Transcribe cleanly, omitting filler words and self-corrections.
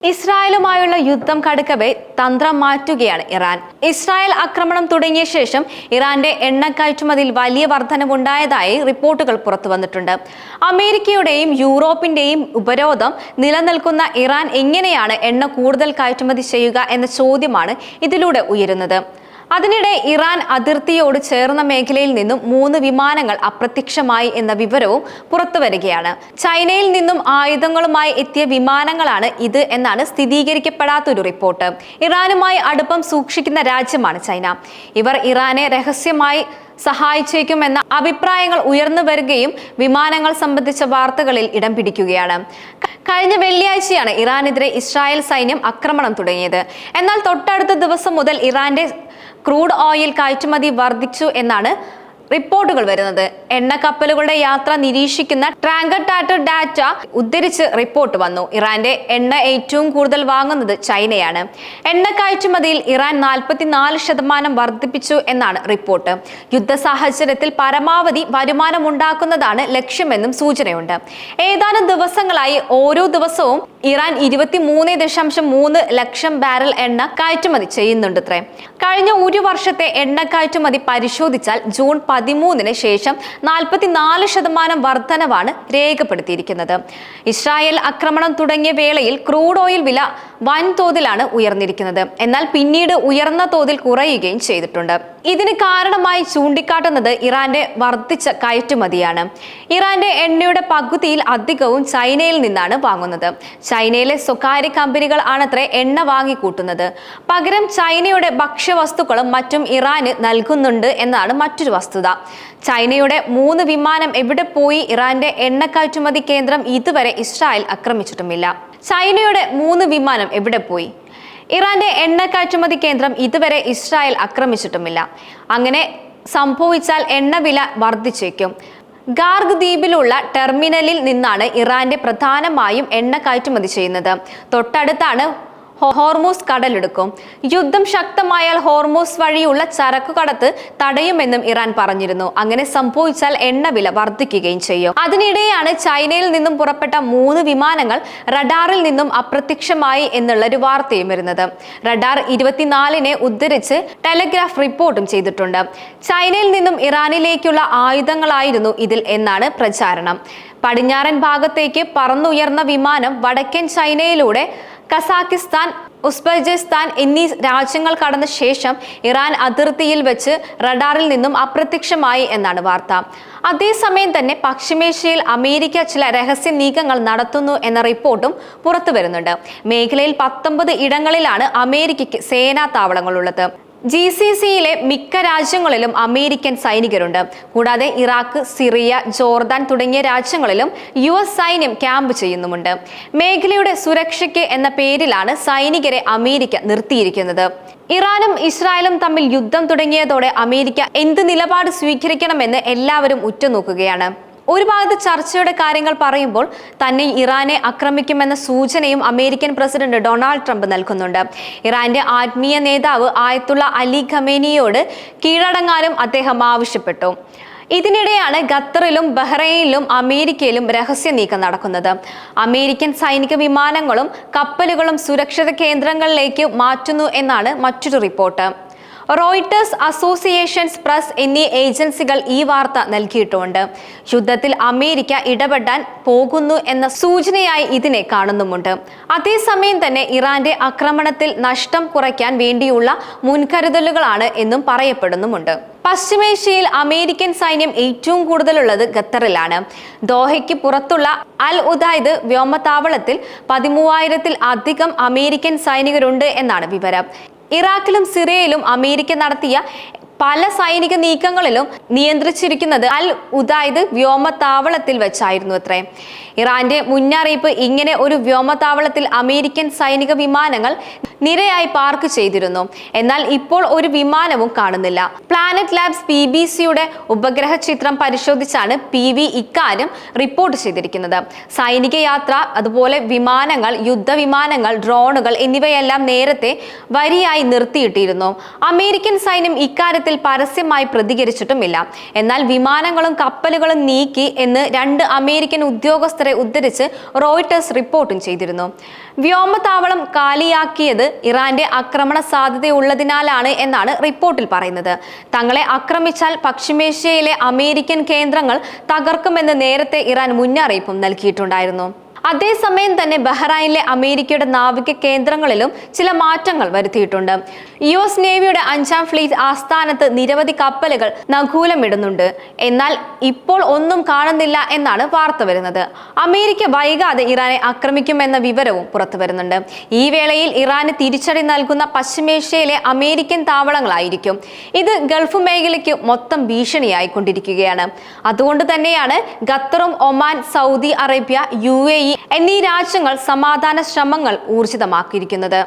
ഇസ്രായേലുമായുള്ള യുദ്ധം കടുക്കവെ തന്ത്രം മാറ്റുകയാണ് ഇറാൻ. ഇസ്രായേൽ ആക്രമണം തുടങ്ങിയ ശേഷം ഇറാന്റെ എണ്ണ കയറ്റുമതിയിൽ വലിയ വർധനവുണ്ടായതായി റിപ്പോർട്ടുകൾ പുറത്തു വന്നിട്ടുണ്ട്. അമേരിക്കയുടെയും യൂറോപ്പിന്റെയും ഉപരോധം നിലനിൽക്കുന്ന ഇറാൻ എങ്ങനെയാണ് എണ്ണ കൂടുതൽ കയറ്റുമതി ചെയ്യുക എന്ന ചോദ്യമാണ് ഇതിലൂടെ ഉയരുന്നത്. അതിനിടെ ഇറാൻ അതിർത്തിയോട് ചേർന്ന മേഖലയിൽ നിന്നും 3 വിമാനങ്ങൾ അപ്രത്യക്ഷമായി എന്ന വിവരവും പുറത്തുവരികയാണ്. ചൈനയിൽ നിന്നും ആയുധങ്ങളുമായി എത്തിയ വിമാനങ്ങളാണ് ഇത് എന്നാണ് സ്ഥിരീകരിക്കപ്പെടാത്തൊരു റിപ്പോർട്ട്. ഇറാനുമായി അടുപ്പം സൂക്ഷിക്കുന്ന രാജ്യമാണ് ചൈന. ഇവർ ഇറാനെ രഹസ്യമായി സഹായിച്ചേക്കുമെന്ന അഭിപ്രായങ്ങൾ ഉയർന്നു വരികയും വിമാനങ്ങൾ സംബന്ധിച്ച വാർത്തകളിൽ ഇടം പിടിക്കുകയാണ്. കഴിഞ്ഞ വെള്ളിയാഴ്ചയാണ് ഇറാനെതിരെ ഇസ്രായേൽ സൈന്യം ആക്രമണം തുടങ്ങിയത്. എന്നാൽ തൊട്ടടുത്ത ദിവസം മുതൽ ഇറാന്റെ ക്രൂഡ് ഓയിൽ കയറ്റുമതി വർദ്ധിച്ചു എന്നാണ് റിപ്പോർട്ടുകൾ വരുന്നത്. എണ്ണ കപ്പലുകളുടെ യാത്ര നിരീക്ഷിക്കുന്ന ട്രാങ്കർടാറ്റർ ഡാറ്റ ഉദ്ധരിച്ച് റിപ്പോർട്ട് വന്നു. ഇറാന്റെ എണ്ണ ഏറ്റവും കൂടുതൽ വാങ്ങുന്നത് ചൈനയാണ്. എണ്ണ കയറ്റുമതിയിൽ ഇറാൻ 44% വർദ്ധിപ്പിച്ചു എന്നാണ് റിപ്പോർട്ട്. യുദ്ധ സാഹചര്യത്തിൽ പരമാവധി വരുമാനമുണ്ടാക്കുന്നതാണ് ലക്ഷ്യമെന്നും സൂചനയുണ്ട്. ഏതാനും ദിവസങ്ങളായി ഓരോ ദിവസവും ഇറാൻ 23.3 ലക്ഷം ബാരൽ എണ്ണ കയറ്റുമതി ചെയ്യുന്നുണ്ടത്രേ. കഴിഞ്ഞ ഒരു വർഷത്തെ എണ്ണ കയറ്റുമതി പരിശോധിച്ചാൽ ജൂൺ 13 ശേഷം 44% വർധനവാണ് രേഖപ്പെടുത്തിയിരിക്കുന്നത്. ഇസ്രായേൽ ആക്രമണം തുടങ്ങിയ വേളയിൽ ക്രൂഡ് ഓയിൽ വില വൻതോതിലാണ് ഉയർന്നിരിക്കുന്നത്. എന്നാൽ പിന്നീട് ഉയർന്ന തോതിൽ കുറയുകയും ചെയ്തിട്ടുണ്ട്. ഇതിന് കാരണമായി ചൂണ്ടിക്കാട്ടുന്നത് ഇറാന്റെ വർദ്ധിച്ച കയറ്റുമതിയാണ്. ഇറാന്റെ എണ്ണയുടെ പകുതിയിൽ അധികവും ചൈനയിൽ നിന്നാണ് വാങ്ങുന്നത്. ചൈനയിലെ സ്വകാര്യ കമ്പനികൾ ആണത്രേ എണ്ണ വാങ്ങിക്കൂട്ടുന്നത്. പകരം ചൈനയുടെ ഭക്ഷ്യവസ്തുക്കളും മറ്റും ഇറാന് നൽകുന്നുണ്ട് എന്നാണ് മറ്റൊരു വസ്തുത. ചൈനയുടെ 3 വിമാനം എവിടെ പോയി? ഇറാന്റെ എണ്ണ കയറ്റുമതി കേന്ദ്രം ഇതുവരെ ഇസ്രായേൽ ആക്രമിച്ചിട്ടുമില്ല. ചൈനയുടെ 3 വിമാനം എവിടെ പോയി? ഇറാന്റെ എണ്ണ കയറ്റുമതി കേന്ദ്രം ഇതുവരെ ഇസ്രായേൽ ആക്രമിച്ചിട്ടുമില്ല. അങ്ങനെ സംഭവിച്ചാൽ എണ്ണവില വർദ്ധിച്ചേക്കും. ഗാർഗ് ദ്വീപിലുള്ള ടെർമിനലിൽ നിന്നാണ് ഇറാന്റെ പ്രധാനമായും എണ്ണ കയറ്റുമതി ചെയ്യുന്നത്. തൊട്ടടുത്താണ് ഹോർമൂസ് കടലിടുക്കും. യുദ്ധം ശക്തമായാൽ ഹോർമൂസ് വഴിയുള്ള ചരക്കു കടത്ത് തടയുമെന്നും ഇറാൻ പറഞ്ഞിരുന്നു. അങ്ങനെ സംഭവിച്ചാൽ എണ്ണവില വർദ്ധിക്കുകയും ചെയ്യും. അതിനിടെയാണ് ചൈനയിൽ നിന്നും പുറപ്പെട്ട 3 വിമാനങ്ങൾ റഡാറിൽ നിന്നും അപ്രത്യക്ഷമായി എന്നുള്ളൊരു വാർത്തയും വരുന്നത്. റഡാർ 24 ഉദ്ധരിച്ച് ടെലഗ്രാഫ് റിപ്പോർട്ടും ചെയ്തിട്ടുണ്ട്. ചൈനയിൽ നിന്നും ഇറാനിലേക്കുള്ള ആയുധങ്ങളായിരുന്നു ഇതിൽ എന്നാണ് പ്രചാരണം. പടിഞ്ഞാറൻ ഭാഗത്തേക്ക് പറന്നുയർന്ന വിമാനം വടക്കൻ ചൈനയിലൂടെ കസാക്കിസ്ഥാൻ, ഉസ്ബെക്കിസ്ഥാൻ എന്നീ രാജ്യങ്ങൾ കടന്ന ശേഷം ഇറാൻ അതിർത്തിയിൽ വെച്ച് റഡാറിൽ നിന്നും അപ്രത്യക്ഷമായി എന്നാണ് വാർത്ത. അതേസമയം തന്നെ പശ്ചിമേഷ്യയിൽ അമേരിക്ക ചില രഹസ്യ നീക്കങ്ങൾ നടത്തുന്നു എന്ന റിപ്പോർട്ടും പുറത്തു വരുന്നുണ്ട്. മേഖലയിൽ 19 ഇടങ്ങളിലാണ് അമേരിക്കയ്ക്ക് സേനാ താവളങ്ങളുള്ളത്. GCCയിലെ മിക്ക രാജ്യങ്ങളിലും അമേരിക്കൻ സൈനികരുണ്ട്. കൂടാതെ ഇറാഖ്, സിറിയ, ജോർദാൻ തുടങ്ങിയ രാജ്യങ്ങളിലും US സൈന്യം ക്യാമ്പ് ചെയ്യുന്നുമുണ്ട്. മേഖലയുടെ സുരക്ഷയ്ക്ക് എന്ന പേരിലാണ് സൈനികരെ അമേരിക്ക നിർത്തിയിരിക്കുന്നത്. ഇറാനും ഇസ്രായേലും തമ്മിൽ യുദ്ധം തുടങ്ങിയതോടെ അമേരിക്ക എന്ത് നിലപാട് സ്വീകരിക്കണമെന്ന് എല്ലാവരും ഉറ്റുനോക്കുകയാണ്. ഒരു ഭാഗത്ത് ചർച്ചയുടെ കാര്യങ്ങൾ പറയുമ്പോൾ തന്നെ ഇറാനെ ആക്രമിക്കുമെന്ന സൂചനയും അമേരിക്കൻ പ്രസിഡന്റ് ഡൊണാൾഡ് ട്രംപ് നൽകുന്നുണ്ട്. ഇറാന്റെ ആത്മീയ നേതാവ് ആയത്തുള്ള അലി ഖമേനിയോട് കീഴടങ്ങാനും അദ്ദേഹം ആവശ്യപ്പെട്ടു. ഇതിനിടെയാണ് ഖത്തറിലും ബഹ്റൈനിലും അമേരിക്കയിലും രഹസ്യ നീക്കം നടക്കുന്നത്. അമേരിക്കൻ സൈനിക വിമാനങ്ങളും കപ്പലുകളും സുരക്ഷിത കേന്ദ്രങ്ങളിലേക്ക് മാറ്റുന്നു എന്നാണ് മറ്റൊരു റിപ്പോർട്ട്. റോയിട്ടേഴ്സ്, അസോസിയേഷൻസ് പ്രസ് എന്നീ ഏജൻസികൾ ഈ വാർത്ത നൽകിയിട്ടുമുണ്ട്. യുദ്ധത്തിൽ അമേരിക്ക ഇടപെടാൻ പോകുന്നു എന്ന സൂചനയായി ഇതിനെ കാണുന്നുമുണ്ട്. അതേസമയം തന്നെ ഇറാന്റെ ആക്രമണത്തിൽ നഷ്ടം കുറയ്ക്കാൻ വേണ്ടിയുള്ള മുൻകരുതലുകളാണ് എന്നും പറയപ്പെടുന്നുമുണ്ട്. പശ്ചിമേഷ്യയിൽ അമേരിക്കൻ സൈന്യം ഏറ്റവും കൂടുതലുള്ളത് ഖത്തറിലാണ്. ദോഹയ്ക്ക് പുറത്തുള്ള അൽ ഉദൈദ് വ്യോമതാവളത്തിൽ 13,000-ൽ അധികം അമേരിക്കൻ സൈനികരുണ്ട് എന്നാണ് വിവരം. ഇറാഖിലും സിറിയയിലും അമേരിക്ക നടത്തിയ പല സൈനിക നീക്കങ്ങളിലും നിയന്ത്രിച്ചിരിക്കുന്നത് അൽ ഉദൈദ് വ്യോമതാവളത്തിൽ വെച്ചായിരുന്നു അത്രേ. ഇറാന്റെ മുന്നറിയിപ്പ് ഇങ്ങനെ ഒരു വ്യോമതാവളത്തിൽ അമേരിക്കൻ സൈനിക വിമാനങ്ങൾ നിരയായി പാർക്ക് ചെയ്തിരുന്നു. എന്നാൽ ഇപ്പോൾ ഒരു വിമാനവും കാണുന്നില്ല. പ്ലാനറ്റ് ലാബ്സ് PBCയുടെ ഉപഗ്രഹ ചിത്രം പരിശോധിച്ചാണ് PV ഇക്കാര്യം റിപ്പോർട്ട് ചെയ്തിരിക്കുന്നത്. സൈനിക യാത്ര, അതുപോലെ വിമാനങ്ങൾ, യുദ്ധവിമാനങ്ങൾ, ഡ്രോണുകൾ എന്നിവയെല്ലാം നേരത്തെ വരിയായി നിർത്തിയിട്ടിരുന്നു. അമേരിക്കൻ സൈന്യം ഇക്കാര്യത്തിൽ ഇക്കാര്യത്തിൽ പരസ്യമായി പ്രതികരിച്ചിട്ടുമില്ല. എന്നാൽ വിമാനങ്ങളും കപ്പലുകളും നീക്കി എന്ന് 2 അമേരിക്കൻ ഉദ്യോഗസ്ഥരെ ഉദ്ധരിച്ച് റോയിട്ടേഴ്സ് റിപ്പോർട്ടും ചെയ്തിരുന്നു. വ്യോമതാവളം കാലിയാക്കിയത് ഇറാന്റെ ആക്രമണ സാധ്യതയുള്ളതിനാലാണ് എന്നാണ് റിപ്പോർട്ടിൽ പറയുന്നത്. തങ്ങളെ ആക്രമിച്ചാൽ പശ്ചിമേഷ്യയിലെ അമേരിക്കൻ കേന്ദ്രങ്ങൾ തകർക്കുമെന്ന് നേരത്തെ ഇറാൻ മുന്നറിയിപ്പും നൽകിയിട്ടുണ്ടായിരുന്നു. അതേസമയം തന്നെ ബഹ്റൈനിലെ അമേരിക്കയുടെ നാവിക കേന്ദ്രങ്ങളിലും ചില മാറ്റങ്ങൾ വരുത്തിയിട്ടുണ്ട്. US നേവിയുടെ 5ാം ഫ്ലീറ്റ് ആസ്ഥാനത്ത് നിരവധി കപ്പലുകൾ നങ്കൂലമിടുന്നുണ്ട്. എന്നാൽ ഇപ്പോൾ ഒന്നും കാണുന്നില്ല എന്നാണ് വാർത്ത വരുന്നത്. അമേരിക്ക വൈകാതെ ഇറാനെ ആക്രമിക്കുമെന്ന വിവരവും പുറത്തു വരുന്നുണ്ട്. ഈ വേളയിൽ ഇറാന് തിരിച്ചടി നൽകുന്ന പശ്ചിമേഷ്യയിലെ അമേരിക്കൻ താവളങ്ങളായിരിക്കും. ഇത് ഗൾഫ് മേഖലയ്ക്ക് മൊത്തം ഭീഷണിയായിക്കൊണ്ടിരിക്കുകയാണ്. അതുകൊണ്ട് തന്നെയാണ് ഖത്തറും ഒമാൻ, സൗദി അറേബ്യ, UAE എന്നീ രാജ്യങ്ങൾ സമാധാന ശ്രമങ്ങൾ ഊർജിതമാക്കിയിരിക്കുന്നത്.